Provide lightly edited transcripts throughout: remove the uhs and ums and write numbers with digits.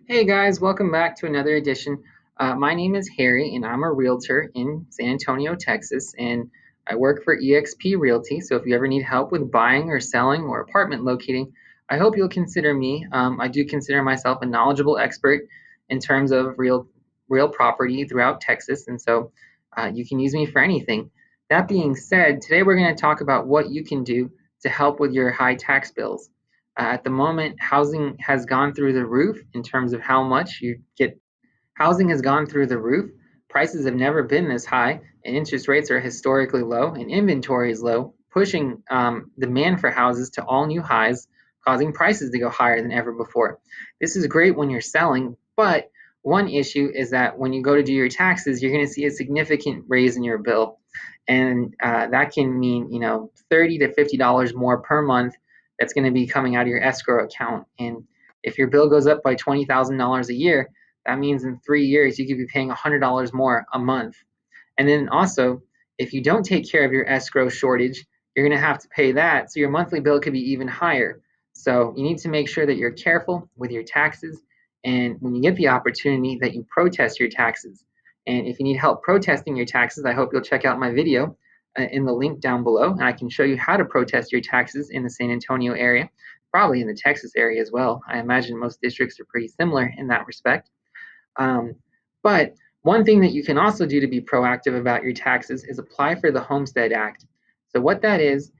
Hey guys, welcome back to another edition. My name is Harry, and I'm a realtor in San Antonio, Texas, and I work for eXp Realty. So if you ever need help with buying or selling or apartment locating, I hope you'll consider me. I do consider myself a knowledgeable expert in terms of real property throughout Texas, and so you can use me for anything. That being said, today we're going to talk about what you can do to help with your high tax bills. At the moment, housing has gone through the roof in terms of how much you get. Housing has gone through the roof. Prices have never been this high, and interest rates are historically low, and inventory is low, pushing demand for houses to all new highs, causing prices to go higher than ever before. This is great when you're selling, but one issue is that when you go to do your taxes, you're going to see a significant raise in your bill, and that can mean $30 to $50 more per month that's going to be coming out of your escrow account. And if your bill goes up by $20,000 a year, that means in 3 years you could be paying $100 more a month. And then also, if you don't take care of your escrow shortage, you're going to have to pay that. So your monthly bill could be even higher. So you need to make sure that you're careful with your taxes. And when you get the opportunity, that you protest your taxes. And if you need help protesting your taxes, I hope you'll check out my video in the link down below. And I can show you how to protest your taxes in the San Antonio area, probably in the Texas area as well. I imagine most districts are pretty similar in that respect. Um, but one thing that you can also do to be proactive about your taxes is apply for the Homestead Act. So what that is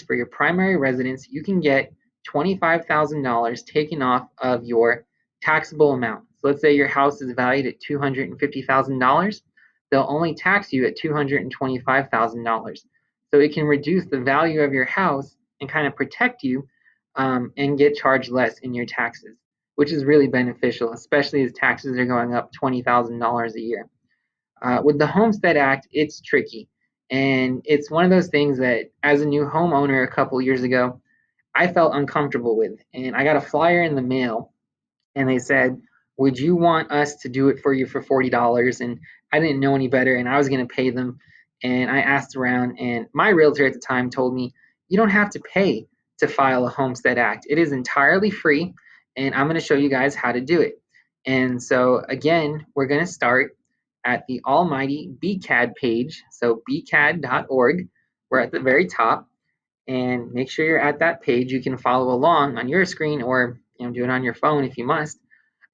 for your primary residence, you can get $25,000 taken off of your taxable amount. So let's say your house is valued at $250,000. They'll only tax you at $225,000. So it can reduce the value of your house and kind of protect you and get charged less in your taxes, which is really beneficial, especially as taxes are going up $20,000 a year. With the Homestead Act, it's tricky. And it's one of those things that, as a new homeowner a couple years ago, I felt uncomfortable with. And I got a flyer in the mail, and they said, "Would you want us to do it for you for $40?" And I didn't know any better, and I was going to pay them. And I asked around, and my realtor at the time told me, "You don't have to pay to file a Homestead Act. It is entirely free, and I'm going to show you guys how to do it." And so, again, we're going to start at the almighty BCAD page. So, bcad.org. We're at the very top, and make sure you're at that page. You can follow along on your screen, or do it on your phone if you must.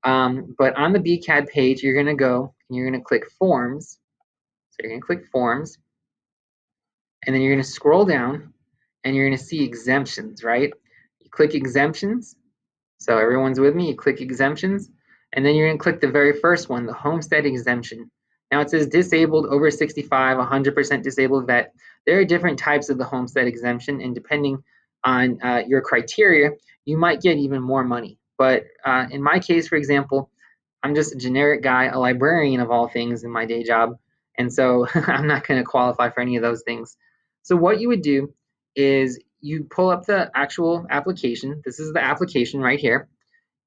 But on the BCAD page, you're going to go and you're going to click Forms. So you're going to click Forms, and then you're going to scroll down, and you're going to see exemptions, right? You click Exemptions. So everyone's with me. You click Exemptions, and then you're going to click the very first one, the Homestead Exemption. Now it says disabled, over 65, 100% disabled vet. There are different types of the Homestead Exemption, and depending on your criteria, you might get even more money. But in my case, for example, I'm just a generic guy, a librarian of all things in my day job, and so I'm not going to qualify for any of those things. So what you would do is you pull up the actual application. This is the application right here,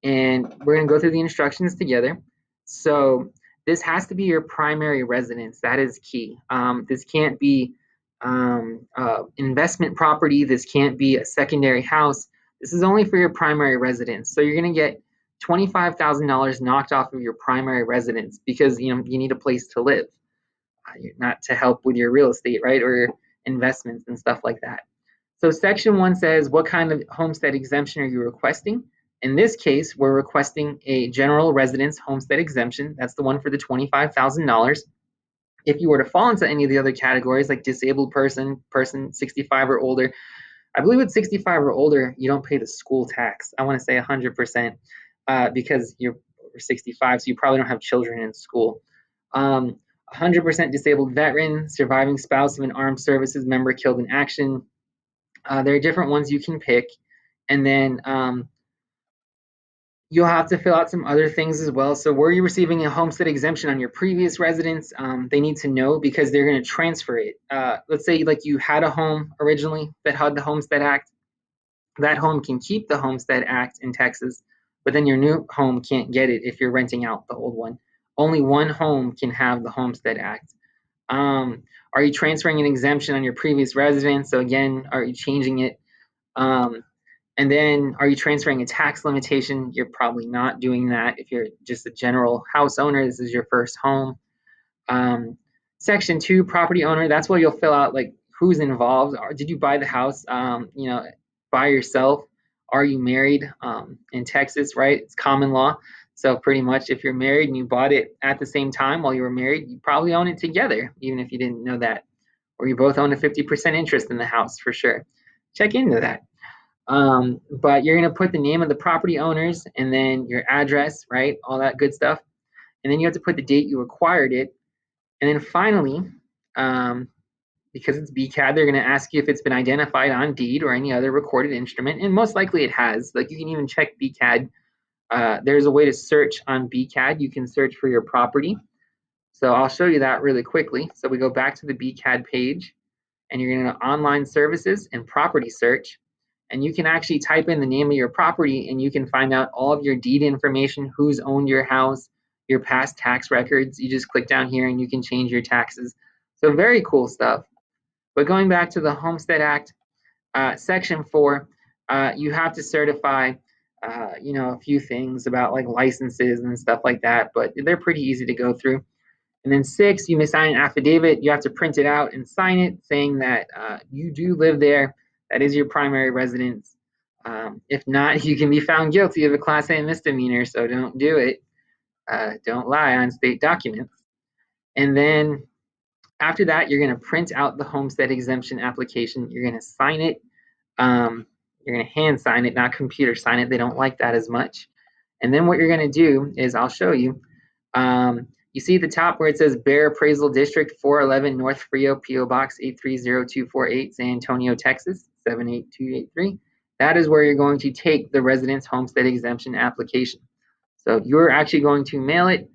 and we're going to go through the instructions together. So this has to be your primary residence. That is key. This can't be investment property. This can't be a secondary house. This is only for your primary residence. So you're going to get $25,000 knocked off of your primary residence because you need a place to live, not to help with your real estate, right, or your investments and stuff like that. So section 1 says, what kind of homestead exemption are you requesting? In this case, we're requesting a general residence homestead exemption. That's the one for the $25,000. If you were to fall into any of the other categories, like disabled person, person 65 or older, I believe with 65 or older, you don't pay the school tax. I want to say 100% because you're over 65, so you probably don't have children in school. 100% disabled veteran, surviving spouse of an armed services member killed in action. There are different ones you can pick. And then you'll have to fill out some other things as well. So were you receiving a homestead exemption on your previous residence? They need to know because they're going to transfer it. Let's say like you had a home originally that had the Homestead Act. That home can keep the Homestead Act in Texas, but then your new home can't get it if you're renting out the old one. Only one home can have the Homestead Act. Are you transferring an exemption on your previous residence? So again, are you changing it? Um, And then, are you transferring a tax limitation? You're probably not doing that. If you're just a general house owner, this is your first home. Section 2, property owner, that's where you'll fill out like who's involved. Did you buy the house, by yourself? Are you married? In Texas, right? It's common law. So pretty much if you're married and you bought it at the same time while you were married, you probably own it together, even if you didn't know that. Or you both own a 50% interest in the house for sure. Check into that. But you're going to put the name of the property owners and then your address, right? All that good stuff. And then you have to put the date you acquired it. And then finally, um, because it's BCAD, they're going to ask you if it's been identified on deed or any other recorded instrument. And most likely it has. Like you can even check BCAD. There's a way to search on BCAD. You can search for your property. So I'll show you that really quickly. So we go back to the BCAD page and you're going to online services and property search. And you can actually type in the name of your property and you can find out all of your deed information, who's owned your house, your past tax records. You just click down here and you can change your taxes. So very cool stuff. But going back to the Homestead Act, Section 4, you have to certify, a few things about like licenses and stuff like that, but they're pretty easy to go through. And then 6, you may sign an affidavit. You have to print it out and sign it saying that you do live there. That is your primary residence. If not, you can be found guilty of a Class A misdemeanor, so don't do it. Don't lie on state documents. And then after that, you're going to print out the homestead exemption application. You're going to sign it. You're going to hand sign it, not computer sign it. They don't like that as much. And then what you're going to do is I'll show you. You see at the top where it says Bear Appraisal District, 411 North Frio, P.O. Box 830248, San Antonio, Texas 78283. That is where you're going to take the residence homestead exemption application. So you're actually going to mail it.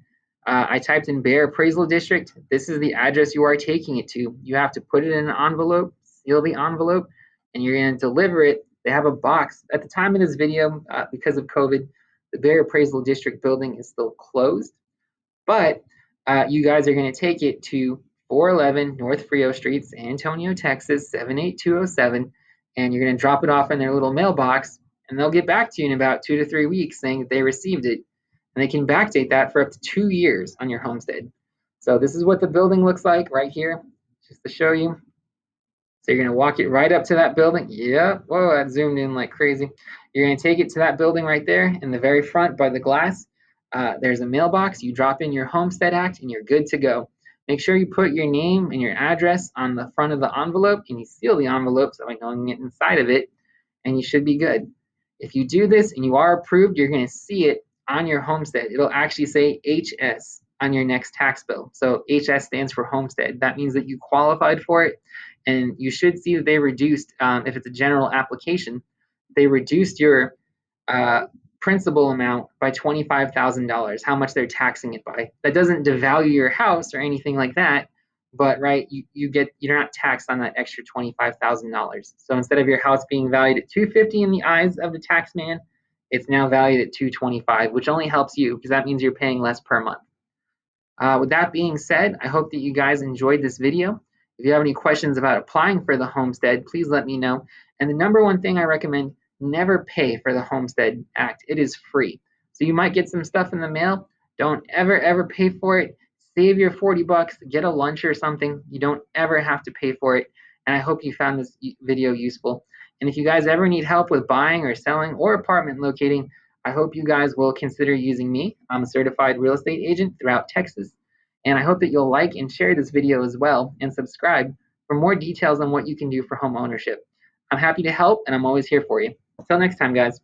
I typed in Bear Appraisal District. This is the address you are taking it to. You have to put it in an envelope, seal the envelope, and you're going to deliver it. They have a box. At the time of this video, because of COVID, the Bear Appraisal District building is still closed. But you guys are going to take it to 411 North Frio Street, San Antonio, Texas 78207, and you're going to drop it off in their little mailbox, and they'll get back to you in about 2 to 3 weeks saying that they received it. And they can backdate that for up to 2 years on your homestead. So this is what the building looks like right here, just to show you. So you're going to walk it right up to that building. Yep. Whoa, that zoomed in like crazy. You're going to take it to that building right there in the very front by the glass. There's a mailbox. You drop in your Homestead Act and you're good to go. Make sure you put your name and your address on the front of the envelope and you seal the envelope so I know I can get inside of it, and you should be good. If you do this and you are approved, you're going to see it on your homestead. It'll actually say HS on your next tax bill. So HS stands for homestead. That means that you qualified for it, and you should see that they reduced, if it's a general application, they reduced your principal amount by $25,000, how much they're taxing it by. That doesn't devalue your house or anything like that, but right, you're not taxed on that extra $25,000. So instead of your house being valued at $250 in the eyes of the tax man, it's now valued at $225, which only helps you because that means you're paying less per month. With that being said, I hope that you guys enjoyed this video. If you have any questions about applying for the homestead, please let me know. And the number one thing I recommend, never pay for the Homestead Act. It is free. So you might get some stuff in the mail. Don't ever pay for it. Save your 40 bucks, get a lunch or something. You don't ever have to pay for it. And I hope you found this video useful. And if you guys ever need help with buying or selling or apartment locating, I hope you guys will consider using me. I'm a certified real estate agent throughout Texas. And I hope that you'll like and share this video as well and subscribe for more details on what you can do for home ownership. I'm happy to help and I'm always here for you. Until next time, guys.